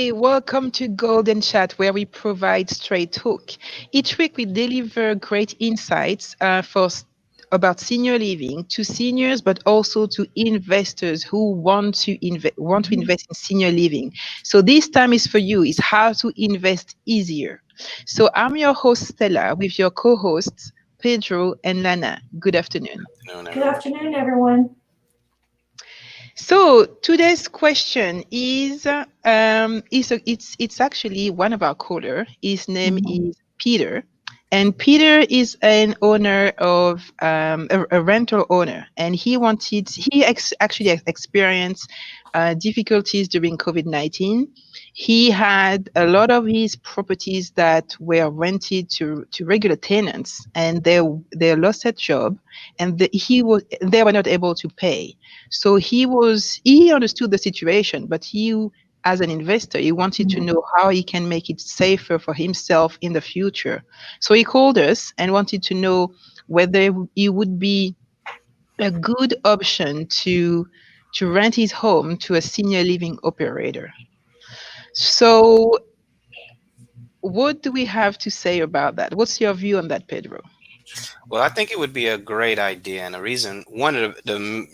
Hey, welcome to Golden Chat, where we provide straight talk. Each week, we deliver great insights about senior living to seniors, but also to investors who want to invest in senior living. So this time is for you. Is how to invest easier. So I'm your host Stella with your co-hosts Pedro and Lana. Good afternoon. Afternoon, Good everyone. afternoon, everyone. So today's question it's actually one of our caller. His name Mhm. is Peter, and Peter is an owner of a rental owner, and actually experienced difficulties during COVID-19. He had a lot of his properties that were rented to regular tenants, and they lost their job, and they were not able to pay. So he understood the situation, but as an investor, he wanted to Mhm. know how he can make it safer for himself in the future. So he called us and wanted to know whether it would be a good option to rent his home to a senior living operator. So what do we have to say about that? What's your view on that, Pedro? Well, I think it would be a great idea, and one of the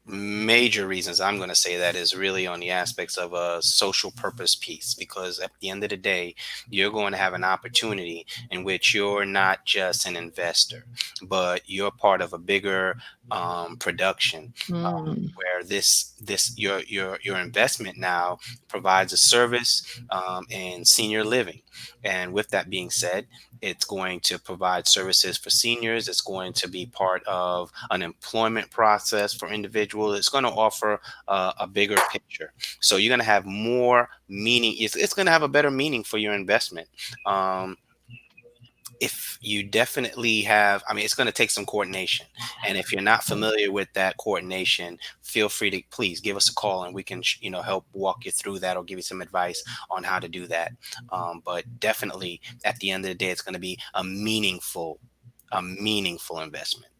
major reasons I'm going to say that is really on the aspects of a social purpose piece, because at the end of the day, you're going to have an opportunity in which you're not just an investor, but you're part of a bigger production. Hmm. Where your investment now provides a service in senior living, and with that being said, it's going to provide services for seniors. It's going to be part of an employment process for individuals. It's going to offer a bigger picture. So you're going to have more meaning. It's going to have a better meaning for your investment. Um, if you definitely have, I mean, it's going to take some coordination. And if you're not familiar with that coordination, feel free to please give us a call and we can, help walk you through that or give you some advice on how to do that. But definitely at the end of the day, it's going to be a meaningful investment.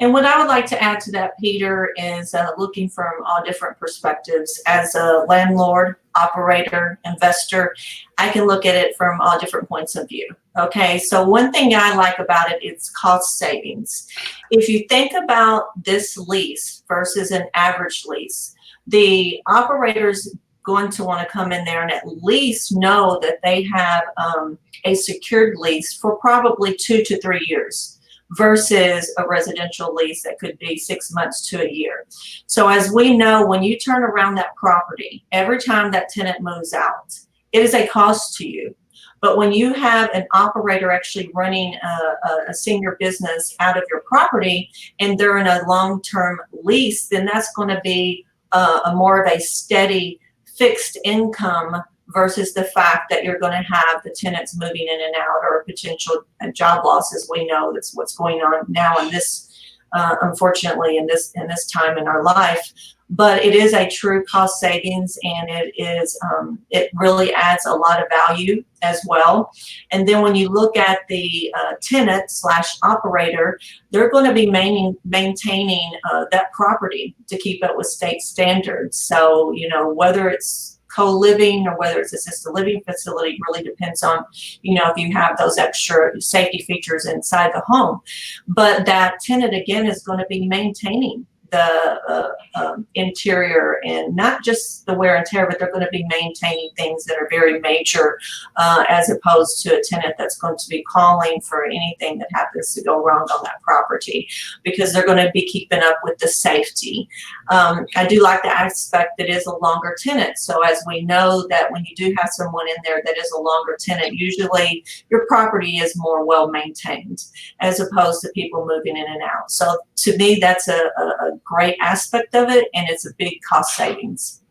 And what I would like to add to that, Peter, is looking from all different perspectives. As a landlord, operator, investor, I can look at it from all different points of view. Okay, so one thing I like about it is cost savings. If you think about this lease versus an average lease, the operator's going to want to come in there and at least know that they have a secured lease for probably 2 to 3 years versus a residential lease that could be 6 months to a year. So as we know, when you turn around that property, every time that tenant moves out, it is a cost to you. But when you have an operator actually running a senior business out of your property and they're in a long-term lease, then that's going to be a more of a steady fixed income versus the fact that you're going to have the tenants moving in and out or potential job losses. We know that's what's going on now in this, unfortunately, in this time in our life. But it is a true cost savings, and it really adds a lot of value as well. And then when you look at the tenant slash operator, they're going to be maintaining that property to keep up with state standards. So whether it's co-living or whether it's assisted living facility really depends on if you have those extra safety features inside the home. But that tenant again is going to be maintaining the interior and not just the wear and tear, but they're going to be maintaining things that are very major, as opposed to a tenant that's going to be calling for anything that happens to go wrong on that property, because they're going to be keeping up with the safety. I do like the aspect that is a longer tenant. So as we know that when you do have someone in there that is a longer tenant, usually your property is more well maintained as opposed to people moving in and out. So to me, that's a great aspect of it, and it's a big cost savings.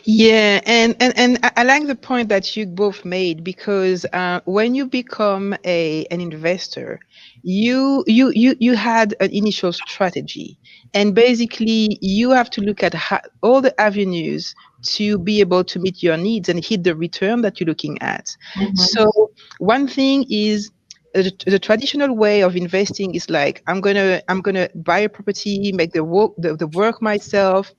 Yeah, and I like the point that you both made, because when you become a an investor, you had an initial strategy, and basically you have to look at all the avenues to be able to meet your needs and hit the return that you're looking at. Mm-hmm. So one thing is, the traditional way of investing is like, I'm gonna buy a property, make the work myself,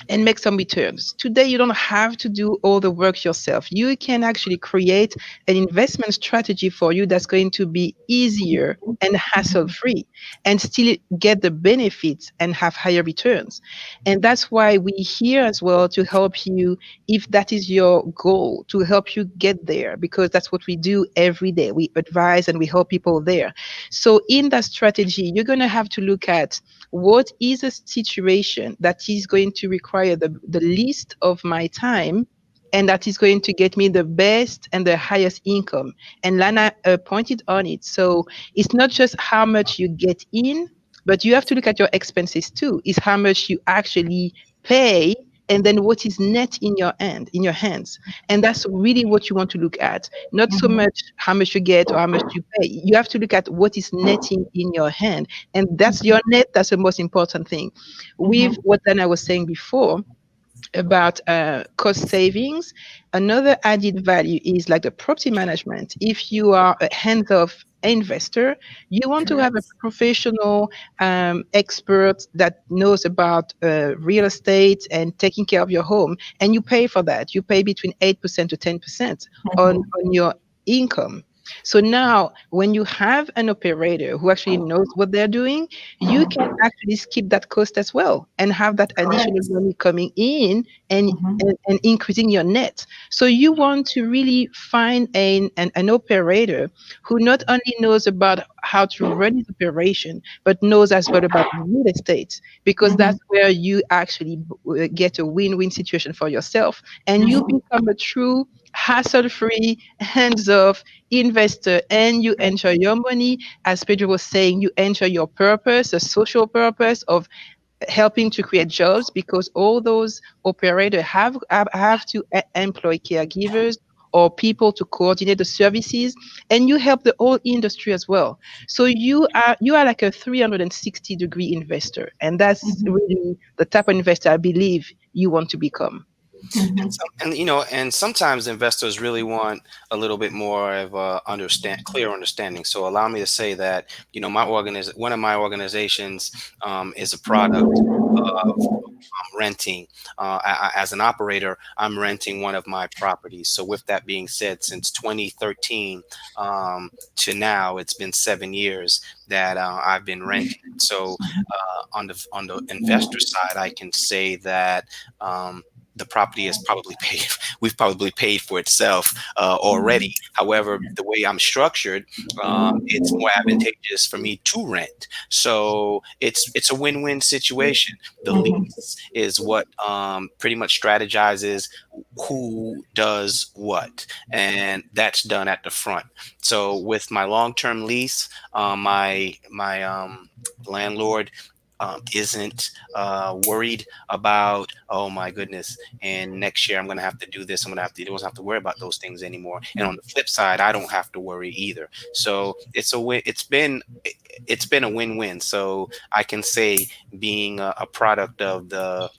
and make some returns. Today, you don't have to do all the work yourself. You can actually create an investment strategy for you that's going to be easier and hassle free and still get the benefits and have higher returns. And that's why we're here as well to help you if that is your goal, to help you get there, because that's what we do every day. We advise and we help people there. So, in that strategy, you're going to have to look at what is a situation that is going to require the least of my time and that is going to get me the best and the highest income. And Lana pointed on it. So it's not just how much you get in, but you have to look at your expenses too. Is how much you actually pay and then what is net in your hands. And that's really what you want to look at. Not so Mhm. much how much you get or how much you pay. You have to look at what is netting in your hand. And that's your net. That's the most important thing. With Mhm. what Lana was saying before, about cost savings. Another added value is like the property management. If you are a hands-off investor, you want to have a Yes. professional expert that knows about real estate and taking care of your home, and you pay for that. You pay between 8% to 10% Mhm. on your income. So now, when you have an operator who actually knows what they're doing, you can Mhm. actually skip that cost as well and have that additional Correct. money coming in and, Mhm. and increasing your net. So you want to really find an operator who not only knows about how to run his operation, but knows as well about real estate, because that's Mhm. where you actually get a win-win situation for yourself. And you Mhm. become a true hassle-free, hands-off investor, and you enjoy your money. As Pedro was saying, you enjoy your purpose, the social purpose of helping to create jobs, because all those operators have to employ caregivers or people to coordinate the services, and you help the whole industry as well. So you are like a 360-degree investor, and that's Mhm. really the type of investor I believe you want to become. Mhm. And and sometimes investors really want a little bit more of a clear understanding. So allow me to say that one of my organizations is a product of renting. As an operator, I'm renting one of my properties. So with that being said, since 2013 to now, it's been 7 years that I've been renting. So on the investor side, I can say that. The property is probably paid. We've probably paid for itself already. However, the way I'm structured, it's more advantageous for me to rent. So it's a win-win situation. The Mhm. lease is what pretty much strategizes who does what, and that's done at the front. So with my long-term lease, my landlord isn't worried about, oh my goodness, and next year I'm going to have to do this. I'm going to have to, he doesn't have to worry about those things anymore. And on the flip side, I don't have to worry either. So it's a win. It's been a win-win. So I can say, being a product of the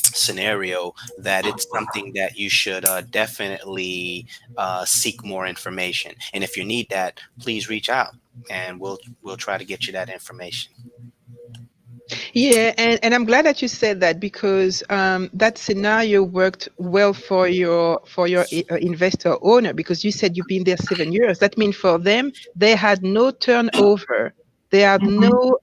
scenario, that it's something that you should definitely seek more information. And if you need that, please reach out, and we'll try to get you that information. Yeah, and I'm glad that you said that, because that scenario worked well for your investor owner, because you said you've been there 7 years. That means for them, they had no turnover. They had Mhm. no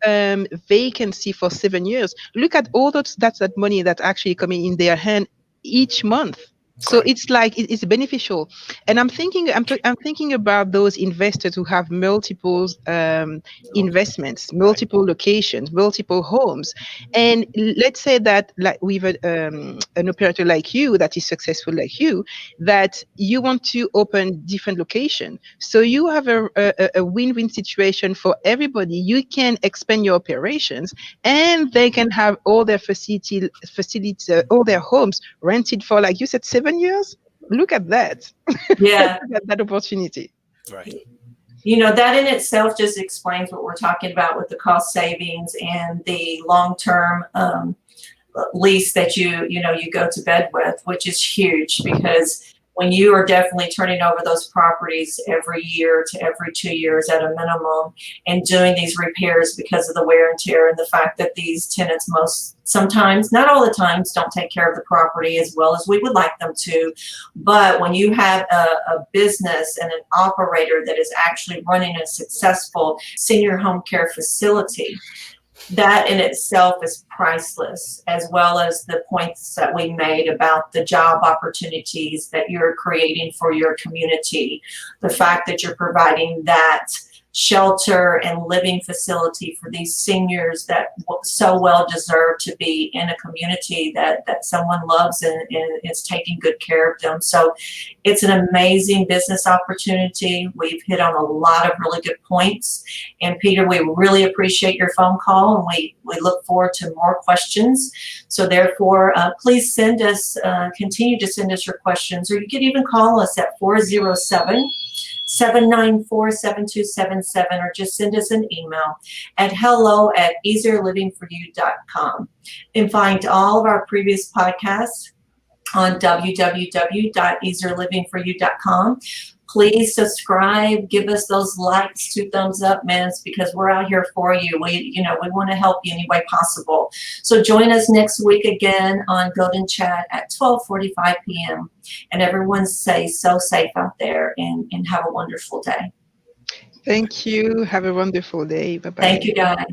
vacancy for 7 years. Look at all that money that's actually coming in their hand each month. So Correct. it's like it's beneficial. And I'm thinking about those investors who have multiple investments, Right. multiple locations, multiple homes. And let's say that, like with an operator like you that is successful like you, that you want to open different location. So you have a win-win situation for everybody. You can expand your operations, and they can have all their facilities, all their homes rented for, like you said, 7 years. Look at that. Yeah. Look at that opportunity. Right. That in itself just explains what we're talking about with the cost savings and the long-term lease that you go to bed with, which is huge because when you are definitely turning over those properties every year to every 2 years at a minimum and doing these repairs because of the wear and tear and the fact that these tenants sometimes, not all the times, don't take care of the property as well as we would like them to. But when you have a business and an operator that is actually running a successful senior home care facility, that in itself is priceless, as well as the points that we made about the job opportunities that you're creating for your community. The fact that you're providing that shelter and living facility for these seniors that so well deserve to be in a community that someone loves and is taking good care of them. So it's an amazing business opportunity. We've hit on a lot of really good points. And Peter, we really appreciate your phone call, and we look forward to more questions. So therefore, please continue to send us your questions, or you can even call us at 407-794-7277, or just send us an email at hello@easierlivingforyou.com, and find all of our previous podcasts on www.easierlivingforyou.com. Please subscribe, give us those likes, 2 thumbs up, man, because we're out here for you. We want to help you any way possible. So join us next week again on Golden Chat at 12:45 p.m. And everyone stay so safe out there and have a wonderful day. Thank you. Have a wonderful day. Bye-bye. Thank you, guys.